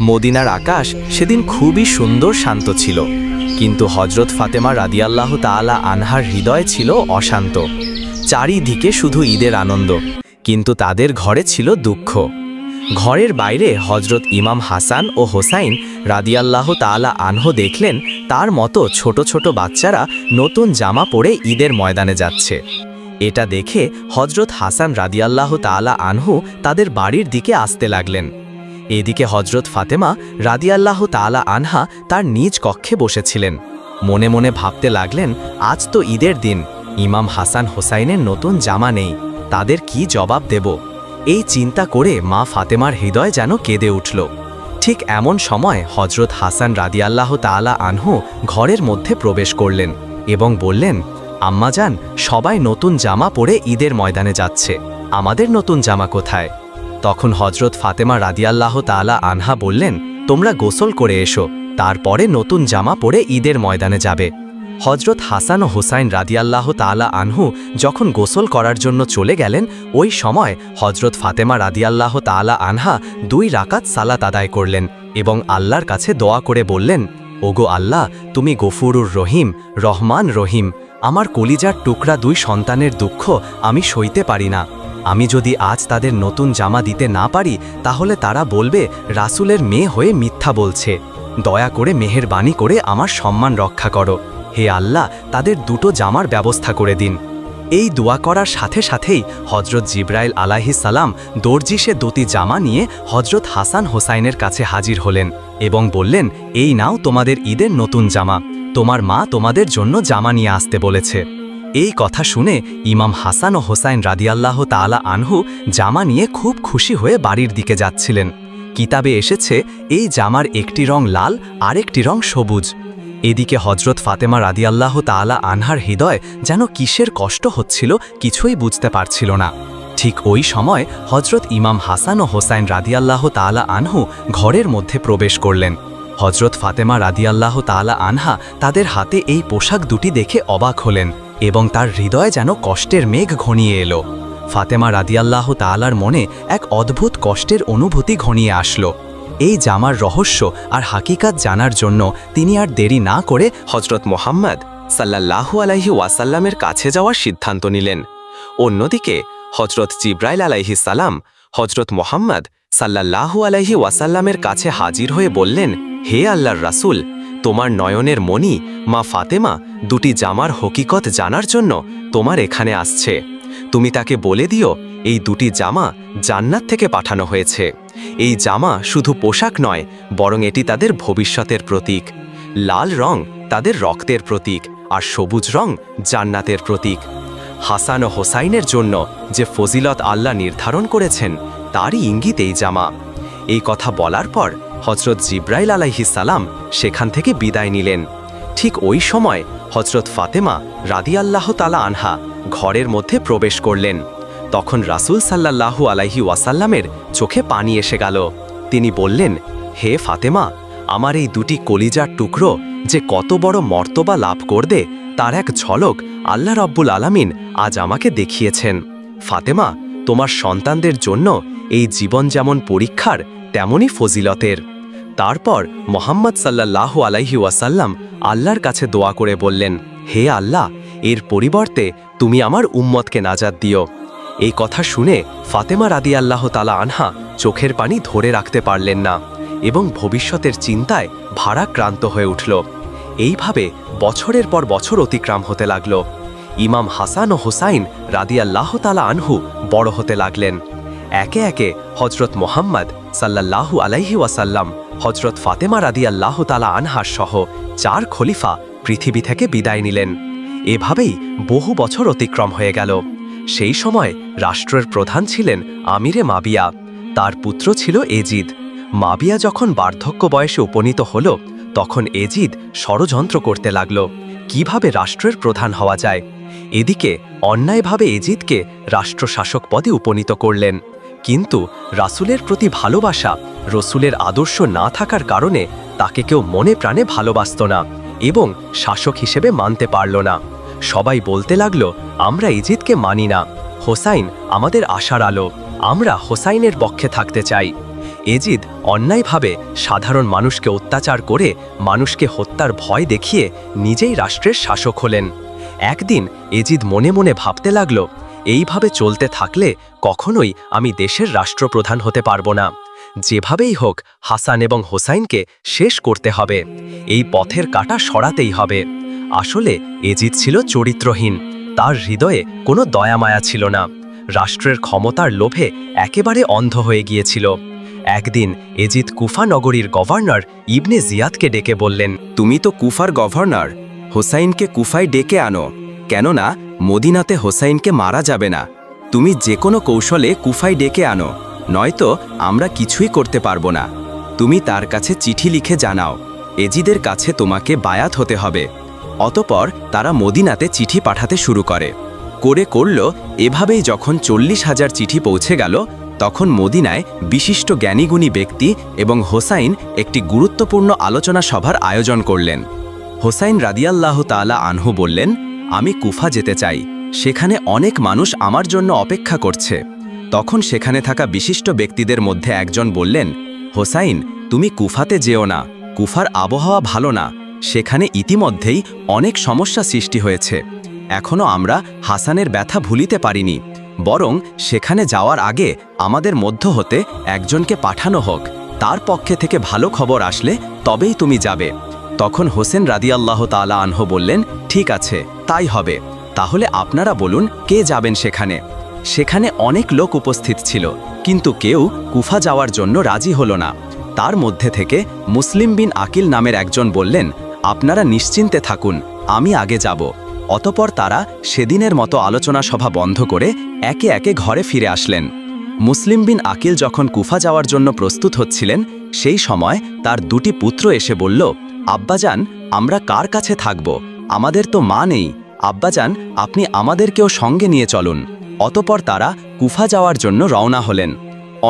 মদিনার আকাশ সেদিন খুবই সুন্দর শান্ত ছিল, কিন্তু হজরত ফাতেমা রাদিয়াল্লাহু তাআলা আনহার হৃদয় ছিল অশান্ত। চারিদিকে শুধু ঈদের আনন্দ, কিন্তু তাদের ঘরে ছিল দুঃখ। ঘরের বাইরে হজরত ইমাম হাসান ও হোসাইন রাদিয়াল্লাহু তাআলা আনহু দেখলেন তার মতো ছোট ছোট বাচ্চারা নতুন জামা পরে ঈদের ময়দানে যাচ্ছে। এটা দেখে হজরত হাসান রাদিয়াল্লাহু তাআলা আনহু তাদের বাড়ির দিকে আসতে লাগলেন। এদিকে হজরত ফাতেমা রাদিয়াল্লাহু তাআলা আনহা তার নিজ কক্ষে বসেছিলেন। মনে মনে ভাবতে লাগলেন, আজ তো ঈদের দিন, ইমাম হাসান হোসাইনের নতুন জামা নেই, তাদের কি জবাব দেব? এই চিন্তা করে মা ফাতেমার হৃদয় যেন কেঁদে উঠল। ঠিক এমন সময় হজরত হাসান রাদিয়াল্লাহু তাআলা আনহু ঘরের মধ্যে প্রবেশ করলেন এবং বললেন, আম্মাজান, সবাই নতুন জামা পরে ঈদের ময়দানে যাচ্ছে, আমাদের নতুন জামা কোথায়? তখন হজরত ফাতেমা রাদিয়াল্লাহু তাআলা আনহা বললেন, তোমরা গোসল করে এসো, তারপরে নতুন জামা পরে ঈদের ময়দানে যাবে। হজরত হাসান ও হোসাইন রাদিয়াল্লাহু তাআলা আনহু যখন গোসল করার জন্য চলে গেলেন, ওই সময় হজরত ফাতেমা রাদিয়াল্লাহু তাআলা আনহা 2 রাকাত সালাত আদায় করলেন এবং আল্লাহর কাছে দোয়া করে বললেন, ওগো আল্লাহ, তুমি গফুরুর রহিম, রহমান রহিম, আমার কলিজার টুকরা 2 সন্তানের দুঃখ আমি সইতে পারি না। আমি যদি আজ তাদের নতুন জামা দিতে না পারি, তাহলে তারা বলবে রাসূলের মেয়ে হয়ে মিথ্যা বলছে। দয়া করে মেহেরবানি করে আমার সম্মান রক্ষা করো। হে আল্লাহ, তাদের 2টো জামার ব্যবস্থা করে দিন। এই দোয়া করার সাথে সাথেই হজরত জিবরাইল আলাইহিস সালাম দর্জি সে 2টি জামা নিয়ে হজরত হাসান হোসাইনের কাছে হাজির হলেন এবং বললেন, এই নাও তোমাদের ঈদের নতুন জামা, তোমার মা তোমাদের জন্য জামা নিয়ে আসতে বলেছে। এই কথা শুনে ইমাম হাসান ও হোসাইন রাদিয়াল্লাহু তাআলা আনহু জামা নিয়ে খুব খুশি হয়ে বাড়ির দিকে যাচ্ছিলেন। কিতাবে এসেছে, এই জামার একটি রং লাল, আরেকটি রং সবুজ। এদিকে হজরত ফাতেমা রাদিয়াল্লাহু তাআলা আনহার হৃদয় যেন কিসের কষ্ট হচ্ছিল কিছুই বুঝতে পারছিল না। ঠিক ওই সময় হজরত ইমাম হাসান ও হোসাইন রাদিয়াল্লাহু তাআলা আনহু ঘরের মধ্যে প্রবেশ করলেন। হজরত ফাতেমা রাদিয়াল্লাহু তাআলা আনহা তাদের হাতে এই পোশাক দুটি দেখে অবাক হলেন এবং তার হৃদয়ে যেন কষ্টের মেঘ ঘনিয়ে এলো। ফাতেমা রাদিয়াল্লাহু তাআলার মনে এক অদ্ভুত কষ্টের অনুভূতি ঘনিয়ে আসলো। এই জামার রহস্য আর হাকিকাত জানার জন্য তিনি আর দেরি না করে হজরত মুহাম্মদ সাল্লাল্লাহু আলাইহি ওয়াসাল্লামের কাছে যাওয়ার সিদ্ধান্ত নিলেন। অন্যদিকে হজরত জিবরাইল আলাইহিস সালাম হজরত মুহাম্মদ সাল্লাল্লাহু আলাইহি ওয়াসাল্লামের কাছে হাজির হয়ে বললেন, হে আল্লাহর রাসূল, তোমার নয়নের মণি মা ফাতেমা 2টি জামার হকিকত জানার জন্য তোমার এখানে আসছে। তুমি তাকে বলে দিও, এই 2টি জামা জান্নাত থেকে পাঠানো হয়েছে। এই জামা শুধু পোশাক নয়, বরং এটি তাদের ভবিষ্যতের প্রতীক। লাল রং তাদের রক্তের প্রতীক, আর সবুজ রং জান্নাতের প্রতীক। হাসান ও হোসাইনের জন্য যে ফজিলত আল্লাহ নির্ধারণ করেছেন, তারই ইঙ্গিত এই জামা। এই কথা বলার পর হজরত জিবরাইল আলাইহিস সালাম সেখান থেকে বিদায় নিলেন। ঠিক ওই সময় হজরত ফাতেমা রাদিয়াল্লাহু তাআলা আনহা ঘরের মধ্যে প্রবেশ করলেন। তখন রাসূল সাল্লাল্লাহু আলাইহি ওয়াসাল্লামের চোখে পানি এসে গেল। তিনি বললেন, হে ফাতেমা, আমার এই 2টি কলিজার টুকরো যে কত বড় মর্তবা লাভ করবে, তার এক ঝলক আল্লাহ রাব্বুল আলামিন আজ আমাকে দেখিয়েছেন। ফাতেমা, তোমার সন্তানদের জন্য এই জীবন যেমন পরীক্ষার, তেমনই ফজিলতের। তারপর মুহাম্মদ সাল্লাল্লাহু আলাইহি ওয়াসাল্লাম আল্লাহর কাছে দোয়া করে বললেন, হে আল্লাহ, এর পরিবর্তে তুমি আমার উম্মতকে নাজাত দিও। এই কথা শুনে ফাতেমা রাদিয়াল্লাহু তাআলা আনহা চোখের পানি ধরে রাখতে পারলেন না এবং ভবিষ্যতের চিন্তায় ভারাক্রান্ত হয়ে উঠল। এইভাবে বছরের পর বছর অতিক্রম হতে লাগল। ইমাম হাসান ও হোসাইন রাদিয়াল্লাহু তাআলা আনহু বড় হতে লাগলেন। একে একে হজরত মুহাম্মদ সাল্লাল্লাহু আলাইহি ওয়াসাল্লাম হজরত ফাতেমা রাদিয়াল্লাহু তাআলা আনহার সহ 4 খলিফা পৃথিবী থেকে বিদায় নিলেন। এভাবেই বহু বছর অতিক্রম হয়ে গেল। সেই সময় রাষ্ট্রের প্রধান ছিলেন আমিরে মাবিয়া, তার পুত্র ছিল এজিদ। মাবিয়া যখন বার্ধক্য বয়সে উপনীত হল, তখন এজিদ ষড়যন্ত্র করতে লাগল কিভাবে রাষ্ট্রের প্রধান হওয়া যায়। এদিকে অন্যায়ভাবে এজিদকে রাষ্ট্রশাসক পদে উপনীত করলেন, কিন্তু রাসূলের প্রতি ভালোবাসা, রসূলের আদর্শ না থাকার কারণে তাকে কেউ মনে প্রাণে ভালোবাসত না এবং শাসক হিসেবে মানতে পারল না। সবাই বলতে লাগলো, আমরা এজিদকে মানি না, হোসাইন আমাদের আশার আলো, আমরা হোসাইনের পক্ষে থাকতে চাই। এজিদ অন্যায়ভাবে সাধারণ মানুষকে অত্যাচার করে মানুষকে হত্যার ভয় দেখিয়ে নিজেই রাষ্ট্রের শাসক হলেন। একদিন এজিদ মনে মনে ভাবতে লাগল, এইভাবে চলতে থাকলে কখনোই আমি দেশের রাষ্ট্রপ্রধান হতে পারব না। যেভাবেই হোক হাসান এবং হোসাইনকে শেষ করতে হবে, এই পথের কাঁটা সরাতেই হবে। আসলে এজিদ ছিল চরিত্রহীন, তার হৃদয়ে কোনো দয়ামায়া ছিল না, রাষ্ট্রের ক্ষমতার লোভে একেবারে অন্ধ হয়ে গিয়েছিল। একদিন এজিদ কুফা নগরীর গভর্নর ইবনে জিয়াদকে ডেকে বললেন, তুমি তো কুফার গভর্নর, হোসাইনকে কুফায় ডেকে আনো, কেননা মদিনাতে হোসাইনকে মারা যাবে না। তুমি যে কোনো কৌশলে কুফায় ডেকে আনো, নয়তো আমরা কিছুই করতে পারবো না। তুমি তার কাছে চিঠি লিখে জানাও এজিদের কাছে তোমাকে বায়াত হতে হবে। অতপর তারা মদিনাতে চিঠি পাঠাতে শুরু করল। এভাবেই যখন 40,000 চিঠি পৌঁছে গেল, তখন মদিনায় বিশিষ্ট জ্ঞানীগুণী ব্যক্তি এবং হোসাইন একটি গুরুত্বপূর্ণ আলোচনা সভার আয়োজন করলেন। হোসাইন রাদিয়াল্লাহু তাআলা আনহু বললেন, আমি কুফা যেতে চাই, সেখানে অনেক মানুষ আমার জন্য অপেক্ষা করছে। তখন সেখানে থাকা বিশিষ্ট ব্যক্তিদের মধ্যে একজন বললেন, হোসাইন, তুমি কুফাতে যেও না, কুফার আবহাওয়া ভালো না, সেখানে ইতিমধ্যেই অনেক সমস্যা সৃষ্টি হয়েছে। এখনও আমরা হাসানের ব্যথা ভুলিতে পারিনি, বরং সেখানে যাওয়ার আগে আমাদের মধ্য হতে একজনকে পাঠানো হোক, তার পক্ষে থেকে ভালো খবর আসলে তবেই তুমি যাবে। তখন হোসেন রাদিয়াল্লাহু তাআলা আনহু বললেন, ঠিক আছে, তাই হবে। তাহলে আপনারা বলুন কে যাবেন সেখানে। সেখানে অনেক লোক উপস্থিত ছিল, কিন্তু কেউ কুফা যাওয়ার জন্য রাজি হলো না। তার মধ্যে থেকে মুসলিম বিন আকিল নামের একজন বললেন, আপনারা নিশ্চিন্তে থাকুন, আমি আগে যাব। অতপর তারা সেদিনের মতো আলোচনা সভা বন্ধ করে একে একে ঘরে ফিরে আসলেন। মুসলিম বিন আকিল যখন কুফা যাওয়ার জন্য প্রস্তুত হচ্ছিলেন, সেই সময় তার দুটি পুত্র এসে বলল, আব্বাজান, আমরা কার কাছে থাকব? আমাদের তো মা নেই। আব্বাজান, আপনি আমাদেরকেও সঙ্গে নিয়ে চলুন। অতপর তারা কুফা যাওয়ার জন্য রওনা হলেন।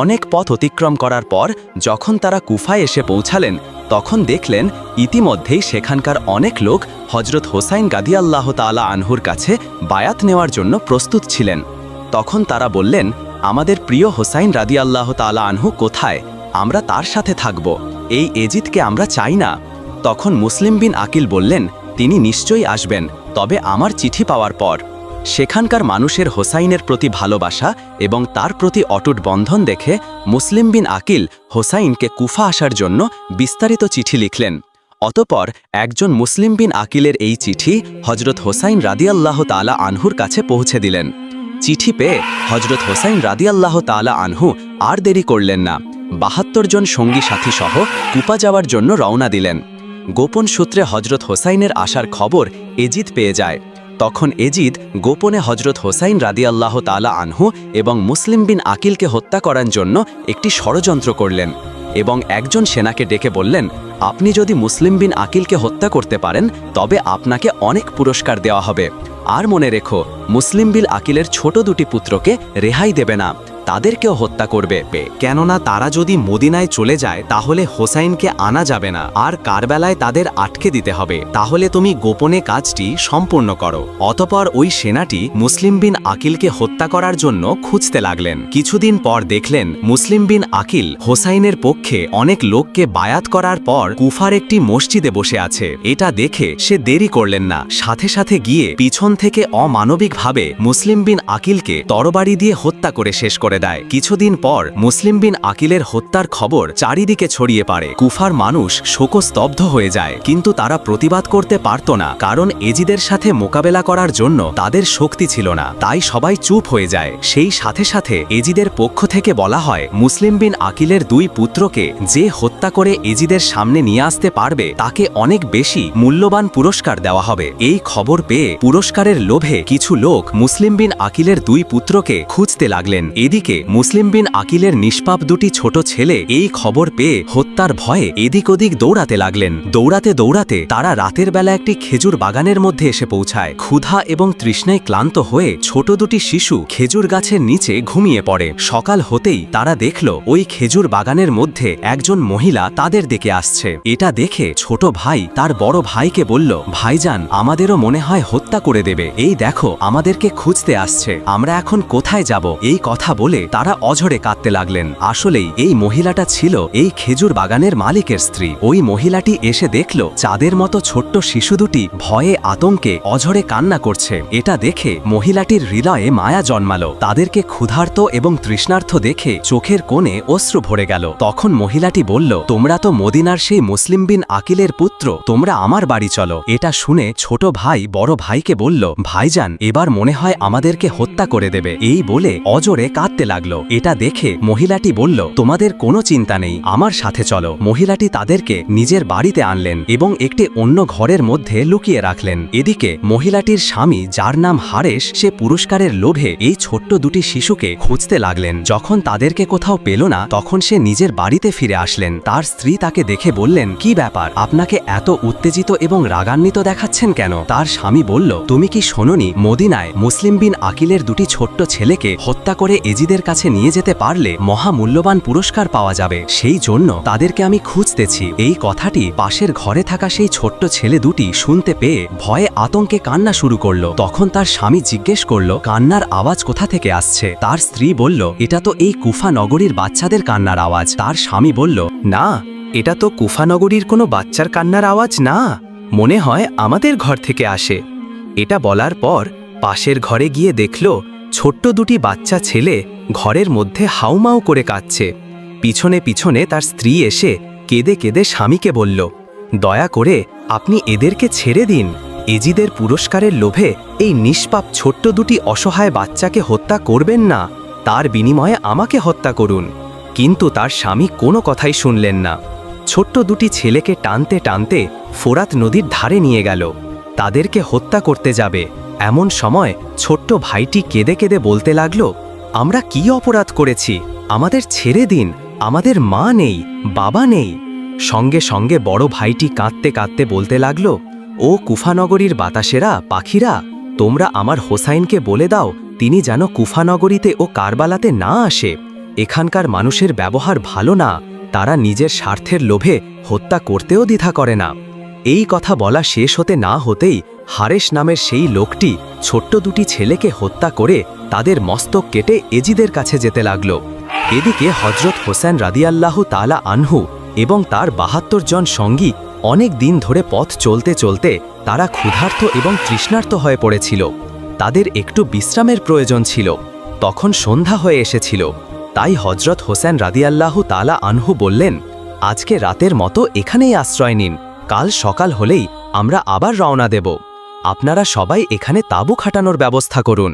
অনেক পথ অতিক্রম করার পর যখন তারা কুফায় এসে পৌঁছালেন, তখন দেখলেন ইতিমধ্যেই সেখানকার অনেক লোক হজরত হোসাইন রাদিয়াল্লাহু তাআলা আনহুর কাছে বায়াত নেওয়ার জন্য প্রস্তুত ছিলেন। তখন তারা বললেন, আমাদের প্রিয় হোসাইন রাদিয়াল্লাহু তাআলা আনহু কোথায়? আমরা তার সাথে থাকব, এই এজিদকে আমরা চাই না। তখন মুসলিম বিন আকিল বললেন, তিনি নিশ্চয়ই আসবেন, তবে আমার চিঠি পাওয়ার পর। সেখানকার মানুষের হোসাইনের প্রতি ভালোবাসা এবং তার প্রতি অটুট বন্ধন দেখে মুসলিম বিন আকিল হোসাইনকে কুফা আসার জন্য বিস্তারিত চিঠি লিখলেন। অতপর একজন মুসলিম বিন আকিলের এই চিঠি হজরত হোসাইন রাদিয়াল্লাহু তাআলা আনহুর কাছে পৌঁছে দিলেন। চিঠি পেয়ে হজরত হোসাইন রাদিয়াল্লাহু তাআলা আনহু আর দেরি করলেন না, 72 জন সঙ্গী সাথী সহ কুফা যাওয়ার জন্য রওনা দিলেন। গোপন সূত্রে হজরত হোসাইনের আসার খবর এজিদ পেয়ে যায়। তখন এজিদ গোপনে হজরত হোসাইন রাদিয়াল্লাহু তাআলা আনহু এবং মুসলিম বিন আকিলকে হত্যা করার জন্য একটি ষড়যন্ত্র করলেন এবং একজন সেনাকে ডেকে বললেন, আপনি যদি মুসলিম বিন আকিলকে হত্যা করতে পারেন তবে আপনাকে অনেক পুরস্কার দেওয়া হবে। আর মনে রেখো, মুসলিম বিন আকিলের ছোট দুটি পুত্রকে রেহাই দেবে না, তাদেরকেও হত্যা করবে, কেননা তারা যদি মদিনায় চলে যায় তাহলে হোসাইনকে আনা যাবে না, আর কারবালায় তাদের আটকে দিতে হবে। তাহলে তুমি গোপনে কাজটি সম্পূর্ণ করো। অতপর ওই সেনাটি মুসলিম বিন আকিলকে হত্যা করার জন্য খুঁজতে লাগলেন। কিছুদিন পর দেখলেন মুসলিম বিন আকিল হোসাইনের পক্ষে অনেক লোককে বায়াত করার পর কুফার একটি মসজিদে বসে আছে। এটা দেখে সে দেরি করলেন না, সাথে সাথে গিয়ে পিছন থেকে অমানবিকভাবে মুসলিম বিন আকিলকে তরবারি দিয়ে হত্যা করে শেষ করে দেয়। কিছুদিন পর মুসলিম বিন আকিলের হত্যার খবর চারিদিকে ছড়িয়ে পড়ে। কুফার মানুষ শোকস্তব্ধ হয়ে যায়, কিন্তু তারা প্রতিবাদ করতে পারত না, কারণ এজিদের সাথে মোকাবেলা করার জন্য তাদের শক্তি ছিল না, তাই সবাই চুপ হয়ে যায়। সেই সাথে সাথে এজিদের পক্ষ থেকে বলা হয়, মুসলিম বিন আকিলের দুই পুত্রকে যে হত্যা করে এজিদের সামনে নিয়ে আসতে পারবে তাকে অনেক বেশি মূল্যবান পুরস্কার দেওয়া হবে। এই খবর পেয়ে পুরস্কারের লোভে কিছু লোক মুসলিম বিন আকিলের দুই পুত্রকে খুঁজতে লাগলেন। এদিকে মুসলিম বিন আকিলের নিষ্পাপ দুটি ছোট ছেলে এই খবর পেয়ে হত্যার ভয়ে এদিক ওদিক দৌড়াতে লাগলেন। দৌড়াতে দৌড়াতে তারা রাতের বেলা একটি খেজুর বাগানের মধ্যে এসে পৌঁছায়। ক্ষুধা এবং তৃষ্ণায় ক্লান্ত হয়ে ছোট দুটি শিশু খেজুর গাছের নিচে ঘুমিয়ে পড়ে। সকাল হতেই তারা দেখল ওই খেজুর বাগানের মধ্যে একজন মহিলা তাদের দিকে আসছে। এটা দেখে ছোট ভাই তার বড় ভাইকে বলল, ভাইজান, আমাদেরও মনে হয় হত্যা করে দেবে, এই দেখো আমাদেরকে খুঁজতে আসছে, আমরা এখন কোথায় যাব? এই কথা বলে বলে তারা অঝরে কাঁদতে লাগলেন। আসলেই এই মহিলাটা ছিল এই খেজুর বাগানের মালিকের স্ত্রী। ওই মহিলাটি এসে দেখল চাঁদের মতো ছোট্ট শিশু দুটি ভয়ে আতঙ্কে অঝরে কান্না করছে। এটা দেখে মহিলাটির হৃদয়ে মায়া জন্মালো। তাদেরকে ক্ষুধার্ত এবং তৃষ্ণার্থ দেখে চোখের কোণে অশ্রু ভরে গেল। তখন মহিলাটি বলল, তোমরা তো মদিনার সেই মুসলিম বিন আকিলের পুত্র, তোমরা আমার বাড়ি চলো। এটা শুনে ছোট ভাই বড় ভাইকে বলল, ভাইজান এবার মনে হয় আমাদেরকে হত্যা করে দেবে। এই বলে অজরে কাঁদতে লাগলো। এটা দেখে মহিলাটি বলল, তোমাদের কোনো চিন্তা নেই, আমার সাথে চলো। মহিলাটি তাদেরকে নিজের বাড়িতে আনলেন এবং একটি অন্য ঘরের মধ্যে লুকিয়ে রাখলেন। এদিকে মহিলাটির স্বামী, যার নাম হারেশ, সে পুরস্কারের লোভে এই ছোট্ট দুটি শিশুকে খুঁজতে লাগলেন। যখন তাদেরকে কোথাও পেল না, তখন সে নিজের বাড়িতে ফিরে আসলেন। তার স্ত্রী তাকে দেখে বললেন, কি ব্যাপার, আপনাকে এত উত্তেজিত এবং রাগান্বিত দেখাচ্ছেন কেন? তার স্বামী বলল, তুমি কি শোনোনি মদিনায় মুসলিম বিন আকিলের দুটি ছোট্ট ছেলেকে হত্যা করে এজিদের কাছে নিয়ে যেতে পারলে মহামূল্যবান পুরস্কার পাওয়া যাবে, সেই জন্য তাদেরকে আমি খুঁজতেছি। এই কথাটি পাশের ঘরে থাকা সেই ছোট্ট ছেলে দুটি শুনতে পেয়ে ভয়ে আতঙ্কে কান্না শুরু করলো। তখন তার স্বামী জিজ্ঞেস করল, কান্নার আওয়াজ কোথা থেকে আসছে? তার স্ত্রী বলল, এটা তো এই কুফা নগরীর বাচ্চাদের কান্নার আওয়াজ। তার স্বামী বলল, না, এটা তো কুফা নগরীর কোনো বাচ্চার কান্নার আওয়াজ না, মনে হয় আমাদের ঘর থেকে আসে। এটা বলার পর পাশের ঘরে গিয়ে দেখল ছোট্ট দুটি বাচ্চা ছেলে ঘরের মধ্যে হাউমাউ করে কাঁদছে। পিছনে পিছনে তার স্ত্রী এসে কেঁদে কেঁদে স্বামীকে বলল, দয়া করে আপনি এদেরকে ছেড়ে দিন। এজিদের পুরস্কারের লোভে এই নিষ্পাপ ছোট্ট দুটি অসহায় বাচ্চাকে হত্যা করবেন না, তার বিনিময়ে আমাকে হত্যা করুন। কিন্তু তার স্বামী কোনো কথাই শুনলেন না। ছোট্ট দুটি ছেলেকে টানতে টানতে ফোরাত নদীর ধারে নিয়ে গেল, তাদেরকে হত্যা করতে যাবে। এমন সময় ছোট্ট ভাইটি কেঁদে কেঁদে বলতে লাগল, আমরা কি অপরাধ করেছি, আমাদের ছেড়ে দিন, আমাদের মা নেই, বাবা নেই। সঙ্গে সঙ্গে বড় ভাইটি কাঁদতে কাঁদতে বলতে লাগল, ও কুফানগরীর বাতাসেরা, পাখিরা, তোমরা আমার হোসাইনকে বলে দাও তিনি যেন কুফানগরীতে ও কারবালাতে না আসে। এখানকার মানুষের ব্যবহার ভালো না, তারা নিজের স্বার্থের লোভে হত্যা করতেও দ্বিধা করে না। এই কথা বলা শেষ হতে না হতেই হারেশ নামের সেই লোকটি ছোট্ট দুটি ছেলেকে হত্যা করে তাদের মস্তক কেটে এজিদের কাছে যেতে লাগল। এদিকে হজরত হোসেন রাদিয়াল্লাহু তাআলা আনহু এবং তার ৭২ জন সঙ্গী অনেক দিন ধরে পথ চলতে চলতে তারা ক্ষুধার্ত এবং তৃষ্ণার্ত হয়ে পড়েছিল। তাদের একটু বিশ্রামের প্রয়োজন ছিল। তখন সন্ধ্যা হয়ে এসেছিল। তাই হজরত হোসেন রাদিয়াল্লাহু তাআলা আনহু বললেন, আজকে রাতের মতো এখানেই আশ্রয় নিন, কাল সকাল হলেই আমরা আবার রওনা দেব। আপনারা সবাই এখানে তাঁবু খাটানোর ব্যবস্থা করুন।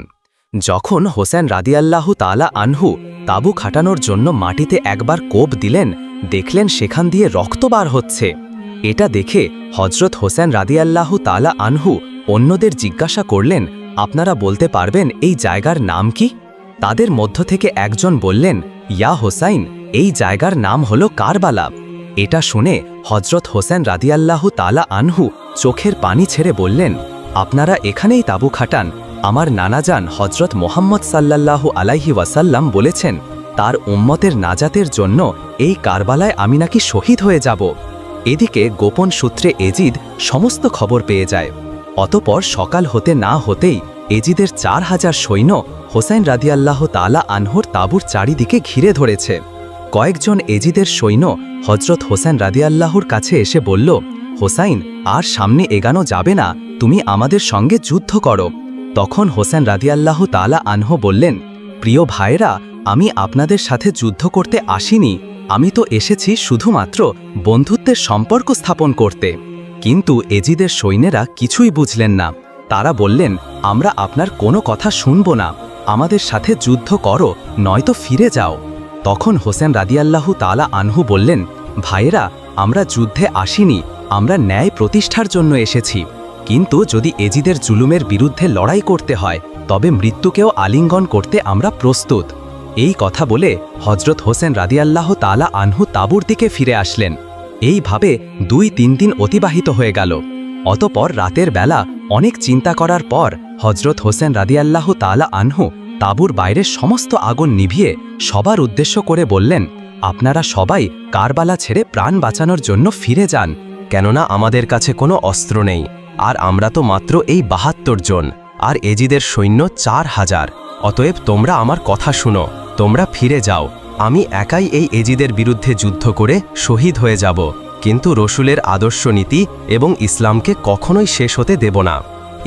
যখন হোসেন রাদিয়াল্লাহু তাআলা আনহু তাঁবু খাটানোর জন্য মাটিতে একবার কোপ দিলেন, দেখলেন সেখান দিয়ে রক্ত বার হচ্ছে। এটা দেখে হজরত হোসেন রাদিয়াল্লাহু তাআলা আনহু অন্যদের জিজ্ঞাসা করলেন, আপনারা বলতে পারবেন এই জায়গার নাম কি? তাদের মধ্য থেকে একজন বললেন, ইয়া হোসাইন, এই জায়গার নাম হলো কারবালা। এটা শুনে হজরত হোসেন রাদিয়াল্লাহু তাআলা আনহু চোখের পানি ছেড়ে বললেন, আপনারা এখানেই তাঁবু খাটান। আমার নানাজান হজরত মোহাম্মদ সাল্লাল্লাহু আলাইহি ওয়াসাল্লাম বলেছেন, তার উম্মতের নাজাতের জন্য এই কারবালায় আমি নাকি শহীদ হয়ে যাব। এদিকে গোপন সূত্রে এজিদ সমস্ত খবর পেয়ে যায়। অতপর সকাল হতে না হতেই এজিদের ৪,০০০ সৈন্য হোসেন রাদিয়াল্লাহু তাআলা আনহুর তাঁবুর চারিদিকে ঘিরে ধরেছে। কয়েকজন এজিদের সৈন্য হজরত হোসেন রাদিয়াল্লাহুর কাছে এসে বলল, হোসাইন, আর সামনে এগানো যাবে না, তুমি আমাদের সঙ্গে যুদ্ধ করো। তখন হোসেন রাদিয়াল্লাহু তাআলা আনহু বললেন, প্রিয় ভাইরা, আমি আপনাদের সাথে যুদ্ধ করতে আসিনি, আমি তো এসেছি শুধুমাত্র বন্ধুত্বের সম্পর্ক স্থাপন করতে। কিন্তু এজিদের সৈন্যেরা কিছুই বুঝলেন না। তারা বললেন, আমরা আপনার কোনো কথা শুনব না, আমাদের সাথে যুদ্ধ করো, নয়তো ফিরে যাও। তখন হোসেন রাদিয়াল্লাহু তাআলা আনহু বললেন, ভাইয়েরা, আমরা যুদ্ধে আসিনি, আমরা ন্যায় প্রতিষ্ঠার জন্য এসেছি। কিন্তু যদি এজিদের জুলুমের বিরুদ্ধে লড়াই করতে হয়, তবে মৃত্যুকেও আলিঙ্গন করতে আমরা প্রস্তুত। এই কথা বলে হজরত হোসেন রাদিয়াল্লাহু তাআলা আনহু তাঁবুর দিকে ফিরে আসলেন। এইভাবে ২-৩ দিন অতিবাহিত হয়ে গেল। অতপর রাতের বেলা অনেক চিন্তা করার পর হজরত হোসেন রাদিয়াল্লাহু তাআলা আনহু তাঁবুর বাইরের সমস্ত আগুন নিভিয়ে সবার উদ্দেশ্য করে বললেন, আপনারা সবাই কারবালা ছেড়ে প্রাণ বাঁচানোর জন্য ফিরে যান, কেননা আমাদের কাছে কোনো অস্ত্র নেই, আর আমরা তো মাত্র এই ৭২ জন, আর এজিদের সৈন্য ৪,০০০। অতএব তোমরা আমার কথা শুনো, তোমরা ফিরে যাও, আমি একাই এই এজিদের বিরুদ্ধে যুদ্ধ করে শহীদ হয়ে যাব, কিন্তু রসুলের আদর্শ নীতি এবং ইসলামকে কখনোই শেষ হতে দেব না।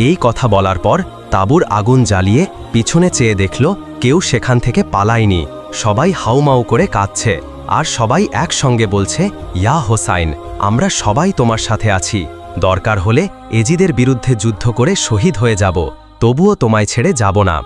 এই কথা বলার পর তাঁবুর আগুন জ্বালিয়ে পিছনে চেয়ে দেখল কেউ সেখান থেকে পালায়নি। সবাই হাউমাউ করে কাঁদছে, আর সবাই একসঙ্গে বলছে, ইয়া হোসাইন, আমরা সবাই তোমার সাথে আছি, দরকার হলে এজিদের বিরুদ্ধে যুদ্ধ করে শহীদ হয়ে যাব, তবুও তোমায় ছেড়ে যাব না।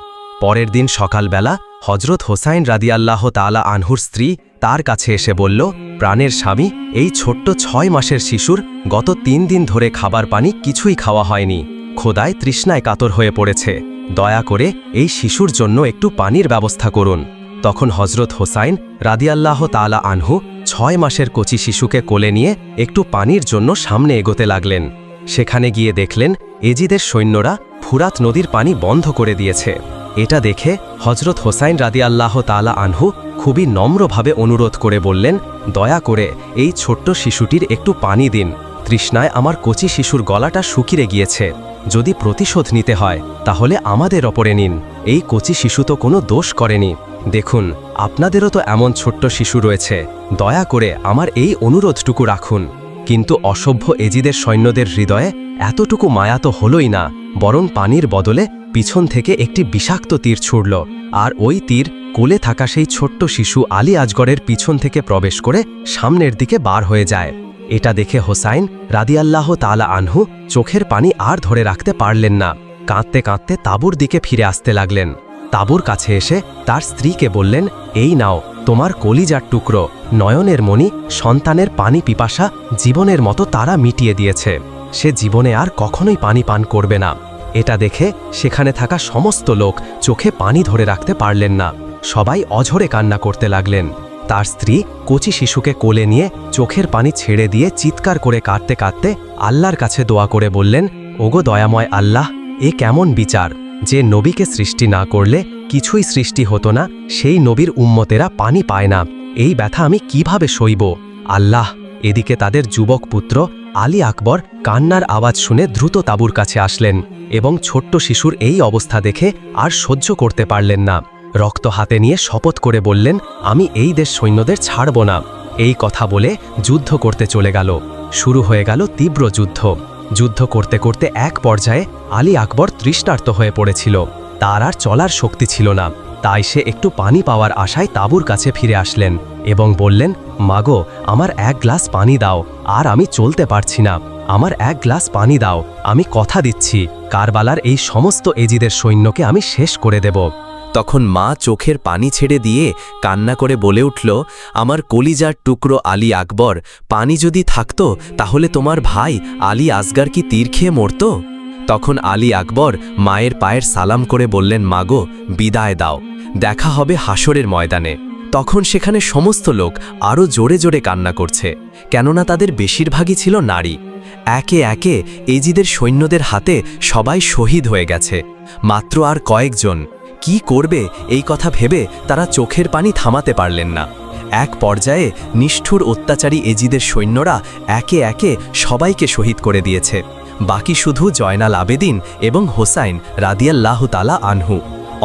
পরের দিন সকালবেলা হজরত হোসাইন রাদিয়াল্লাহ তাআলা আনহুর স্ত্রী তার কাছে এসে বলল, প্রাণের স্বামী, এই ছোট্ট 6 মাসের শিশুর গত 3 দিন ধরে খাবার পানি কিছুই খাওয়া হয়নি, খোদায় তৃষ্ণায় কাতর হয়ে পড়েছে, দয়া করে এই শিশুর জন্য একটু পানির ব্যবস্থা করুন। তখন হজরত হোসাইন রাদিয়াল্লাহ তাআলা আনহু 6 মাসের কচি শিশুকে কোলে নিয়ে একটু পানির জন্য সামনে এগোতে লাগলেন। সেখানে গিয়ে দেখলেন এজিদের সৈন্যরা ফুরাত নদীর পানি বন্ধ করে দিয়েছে। এটা দেখে হজরত হোসাইন রাদিয়াল্লাহ তাআলা আনহু খুবই নম্রভাবে অনুরোধ করে বললেন, দয়া করে এই ছোট্ট শিশুটির একটু পানি দিন, তৃষ্ণায় আমার কচি শিশুর গলাটা শুকিয়ে গিয়েছে, যদি প্রতিশোধ নিতে হয় তাহলে আমাদের ওপরে নিন, এই কচি শিশু তো কোনো দোষ করেনি, দেখুন আপনাদেরও তো এমন ছোট্ট শিশু রয়েছে, দয়া করে আমার এই অনুরোধটুকু রাখুন। কিন্তু অসভ্য এজিদের সৈন্যদের হৃদয়ে এতটুকু মায়া তো হলই না, বরং পানির বদলে পিছন থেকে একটি বিষাক্ত তীর ছুড়ল, আর ওই তীর কোলে থাকা সেই ছোট্ট শিশু আলী আসগরের পিছন থেকে প্রবেশ করে সামনের দিকে বার হয়ে যায়। এটা দেখে হোসাইন রাদিয়াল্লাহ তাআলা আনহু চোখের পানি আর ধরে রাখতে পারলেন না, কাঁদতে কাঁদতে তাঁবুর দিকে ফিরে আসতে লাগলেন। তাঁবুর কাছে এসে তার স্ত্রীকে বললেন, এই নাও তোমার কলিজার টুকরো, নয়নের মণি, সন্তানের পানি পিপাসা জীবনের মতো তারা মিটিয়ে দিয়েছে, সে জীবনে আর কখনোই পানি পান করবে না। এটা দেখে সেখানে থাকা সমস্ত লোক চোখে পানি ধরে রাখতে পারলেন না, সবাই অঝরে কান্না করতে লাগলেন। তার স্ত্রী কচি শিশুকে কোলে নিয়ে চোখের পানি ছেড়ে দিয়ে চিৎকার করে কাঁদতে কাঁদতে আল্লাহর কাছে দোয়া করে বললেন, ওগো দয়াময় আল্লাহ, এ কেমন বিচার, যে নবীকে সৃষ্টি না করলে কিছুই সৃষ্টি হতো না, সেই নবীর উম্মতেরা পানি পায় না, এই ব্যথা আমি কিভাবে সইব। আল্লাহ। এদিকে তাদের যুবক পুত্র আলী আকবর কান্নার আওয়াজ শুনে দ্রুত তাঁবুর কাছে আসলেন এবং ছোট্ট শিশুর এই অবস্থা দেখে আর সহ্য করতে পারলেন না। রক্ত হাতে নিয়ে শপথ করে বললেন, আমি এই দেশ সৈন্যদের ছাড়ব না। এই কথা বলে যুদ্ধ করতে চলে গেল। শুরু হয়ে গেল তীব্র যুদ্ধ। যুদ্ধ করতে করতে এক পর্যায়ে আলী আকবর তৃষ্ণার্ত হয়ে পড়েছিল, তার আর চলার শক্তি ছিল না। তাই সে একটু পানি পাওয়ার আশায় তাঁবুর কাছে ফিরে আসলেন এবং বললেন, মাগো, আমার 1 গ্লাস পানি দাও, আর আমি চলতে পারছি না, আমার 1 গ্লাস পানি দাও, আমি কথা দিচ্ছি কারবালার এই সমস্ত এজিদের সৈন্যকে আমি শেষ করে দেব। তখন মা চোখের পানি ছেড়ে দিয়ে কান্না করে বলে উঠল, আমার কলিজার টুকরো আলী আকবর, পানি যদি থাকতো তাহলে তোমার ভাই আলী আসগার কি তীর খেয়ে মরত? তখন আলী আকবর মায়ের পায়ের সালাম করে বললেন, মাগো, বিদায় দাও, দেখা হবে হাসরের ময়দানে। তখন সেখানে সমস্ত লোক আরও জোরে জোরে কান্না করছে, কেননা তাদের বেশিরভাগই ছিল নারী। একে একে এজিদের সৈন্যদের হাতে সবাই শহীদ হয়ে গেছে, মাত্র আর কয়েকজন। কি করবে এই কথা ভেবে তারা চোখের পানি থামাতে পারলেন না। এক পর্যায়ে নিষ্ঠুর অত্যাচারী এজিদের সৈন্যরা একে একে সবাইকে শহীদ করে দিয়েছে, বাকি শুধু জয়নাল আবেদিন এবং হোসাইন রাদিয়াল্লাহু তাআলা আনহু।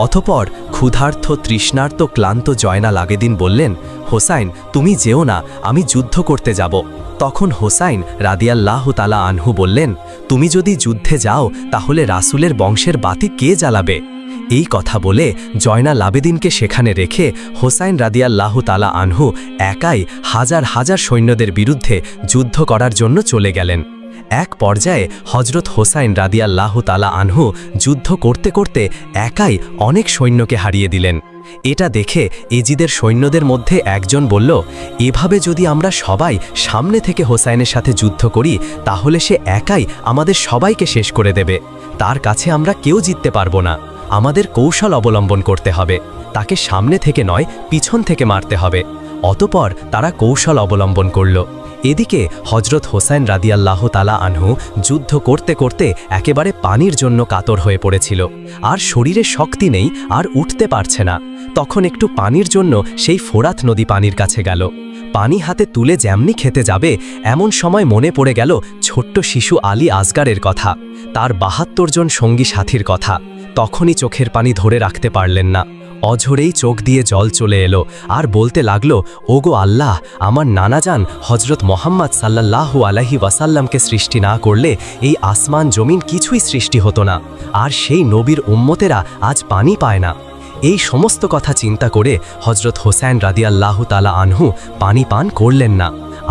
অতঃপর ক্ষুধার্ত তৃষ্ণার্ত ক্লান্ত জয়নাল আবেদিন বললেন, হোসাইন, তুমি যেও না, আমি যুদ্ধ করতে যাব। তখন হোসাইন রাদিয়াল্লাহু তাআলা আনহু বললেন, তুমি যদি যুদ্ধে যাও তাহলে রাসূলের বংশের বাতি কে জ্বালাবে? এই কথা বলে জয়নাল আবেদিনকে সেখানে রেখে হোসাইন রাদিয়াল্লাহু তাআলা আনহু একাই হাজার হাজার সৈন্যদের বিরুদ্ধে যুদ্ধ করার জন্য চলে গেলেন। এক পর্যায়ে হজরত হোসাইন রাদিয়াল্লাহু তাআলা আনহু যুদ্ধ করতে করতে একাই অনেক সৈন্যকে হারিয়ে দিলেন। এটা দেখে এজিদের সৈন্যদের মধ্যে একজন বলল, এভাবে যদি আমরা সবাই সামনে থেকে হোসাইনের সাথে যুদ্ধ করি তাহলে সে একাই আমাদের সবাইকে শেষ করে দেবে, তার কাছে আমরা কেউ জিততে পারবো না। আমাদের কৌশল অবলম্বন করতে হবে, তাকে সামনে থেকে নয় পিছন থেকে মারতে হবে। অতঃপর তারা কৌশল অবলম্বন করল। এদিকে হজরত হোসাইন রাদিয়াল্লাহু তাআলা আনহু যুদ্ধ করতে করতে একেবারে পানির জন্য কাতর হয়ে পড়েছিল, আর শরীরে শক্তি নেই, আর উঠতে পারছে না। তখন একটু পানির জন্য সেই ফোরাত নদী পানির কাছে গেল। পানি হাতে তুলে যেমনি খেতে যাবে এমন সময় মনে পড়ে গেল ছোট্ট শিশু আলী আসগারের কথা, তার ৭২ জন সঙ্গী সাথীর কথা। তখনই চোখের পানি ধরে রাখতে পারলেন না, অঝরেই চোখ দিয়ে জল চলে এলো আর বলতে লাগলো, ওগো আল্লাহ, আমার নানাজান হজরত মোহাম্মদ সাল্লাল্লাহু আলাইহি ওয়াসাল্লামকে সৃষ্টি না করলে এই আসমান জমিন কিছুই সৃষ্টি হতো না, আর সেই নবীর উম্মতেরা আজ পানি পায় না। এই সমস্ত কথা চিন্তা করে হজরত হোসেন রাদিয়াল্লাহু তাআলা আনহু পানি পান করলেন না,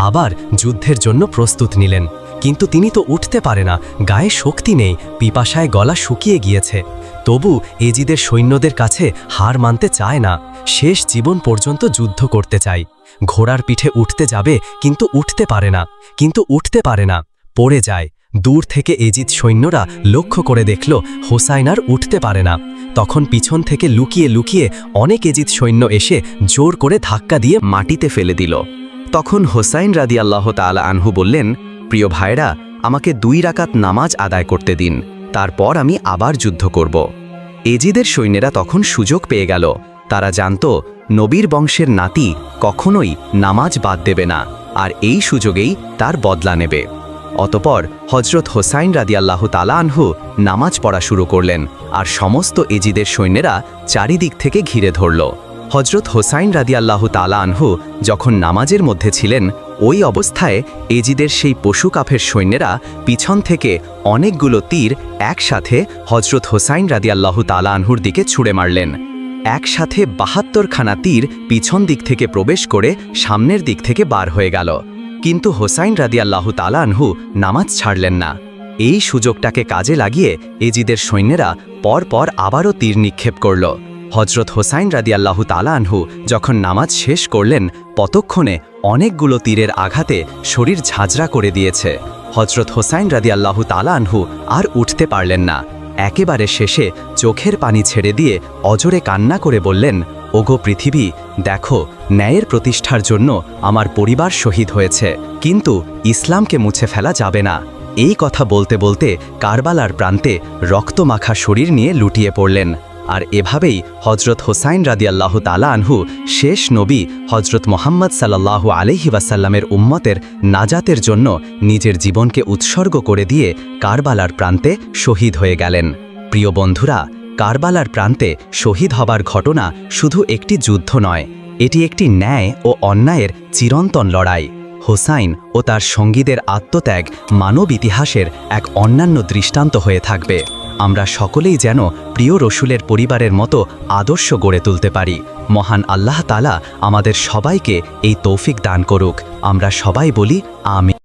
আবার যুদ্ধের জন্য প্রস্তুত নিলেন। কিন্তু তিনি তো উঠতে পারে না, গায়ে শক্তি নেই, পিপাসায় গলা শুকিয়ে গিয়েছে। তবু এজিদের সৈন্যদের কাছে হার মানতে চায় না, শেষ জীবন পর্যন্ত যুদ্ধ করতে চায়। ঘোড়ার পিঠে উঠতে যাবে কিন্তু উঠতে পারে না, পড়ে যায়। দূর থেকে এজিদ সৈন্যরা লক্ষ্য করে দেখল হোসাইন আর উঠতে পারে না। তখন পিছন থেকে লুকিয়ে লুকিয়ে অনেক এজিদ সৈন্য এসে জোর করে ধাক্কা দিয়ে মাটিতে ফেলে দিল। তখন হোসাইন রাদিয়াল্লাহু তাআলা আনহু বললেন, প্রিয় ভাইরা, আমাকে 2 রাকাত নামাজ আদায় করতে দিন, তারপর আমি আবার যুদ্ধ করব। এজিদের সৈন্যেরা তখন সুযোগ পেয়ে গেল। তারা জানত নবীর বংশের নাতি কখনোই নামাজ বাদ দেবে না, আর এই সুযোগেই তার বদলা নেবে। অতপর হজরত হোসাইন রাদিয়াল্লাহু তাআলা আনহু নামাজ পড়া শুরু করলেন, আর সমস্ত এজিদের সৈন্যেরা চারিদিক থেকে ঘিরে ধরল। হজরত হোসাইন রাদিয়াল্লাহু তাআলা আনহু যখন নামাজের মধ্যে ছিলেন, ওই অবস্থায় এজিদের সেই পশু কাফের সৈন্যেরা পিছন থেকে অনেকগুলো তীর একসাথে হজরত হোসাইন রাদিয়াল্লাহু তাআলা আনহুর দিকে ছুঁড়ে মারলেন। একসাথে 72খানা তীর পিছন দিক থেকে প্রবেশ করে সামনের দিক থেকে বার হয়ে গেল। কিন্তু হোসাইন রাদিয়াল্লাহু তাআলা আনহু নামাজ ছাড়লেন না। এই সুযোগটাকে কাজে লাগিয়ে এজিদের সৈন্যেরা পরপর আবারও তীর নিক্ষেপ করল। হজরত হোসাইন রাদিয়াল্লাহু তাআলা আনহু যখন নামাজ শেষ করলেন, ততক্ষণে অনেকগুলো তীরের আঘাতে শরীর ঝাঁঝরা করে দিয়েছে। হজরত হোসাইন রাদিয়াল্লাহু তাআলা আনহু আর উঠতে পারলেন না। একেবারে শেষে চোখের পানি ছেড়ে দিয়ে অজরে কান্না করে বললেন, ওগো পৃথিবী, দেখো, ন্যায়ের প্রতিষ্ঠার জন্য আমার পরিবার শহীদ হয়েছে, কিন্তু ইসলামকে মুছে ফেলা যাবে না। এই কথা বলতে বলতে কারবালার প্রান্তে রক্তমাখা শরীর নিয়ে লুটিয়ে পড়লেন। আর এভাবেই হজরত হোসাইন রাদিয়াল্লাহু তাআলা আনহু শেষ নবী হজরত মোহাম্মদ সাল্লাল্লাহু আলাইহি ওয়াসাল্লামের উম্মতের নাজাতের জন্য নিজের জীবনকে উৎসর্গ করে দিয়ে কারবালার প্রান্তে শহীদ হয়ে গেলেন। প্রিয় বন্ধুরা, কারবালার প্রান্তে শহীদ হবার ঘটনা শুধু একটি যুদ্ধ নয়, এটি একটি ন্যায় ও অন্যায়ের চিরন্তন লড়াই। হোসাইন ও তার সঙ্গীদের আত্মত্যাগ মানব ইতিহাসের এক অন্যান্য দৃষ্টান্ত হয়ে থাকবে। আমরা সকলেই যেন প্রিয় রসুলের পরিবারের মতো আদর্শ গড়ে তুলতে পারি। মহান আল্লাহ তাআলা আমাদের সবাইকে এই তৌফিক দান করুক। আমরা সবাই বলি আমিন।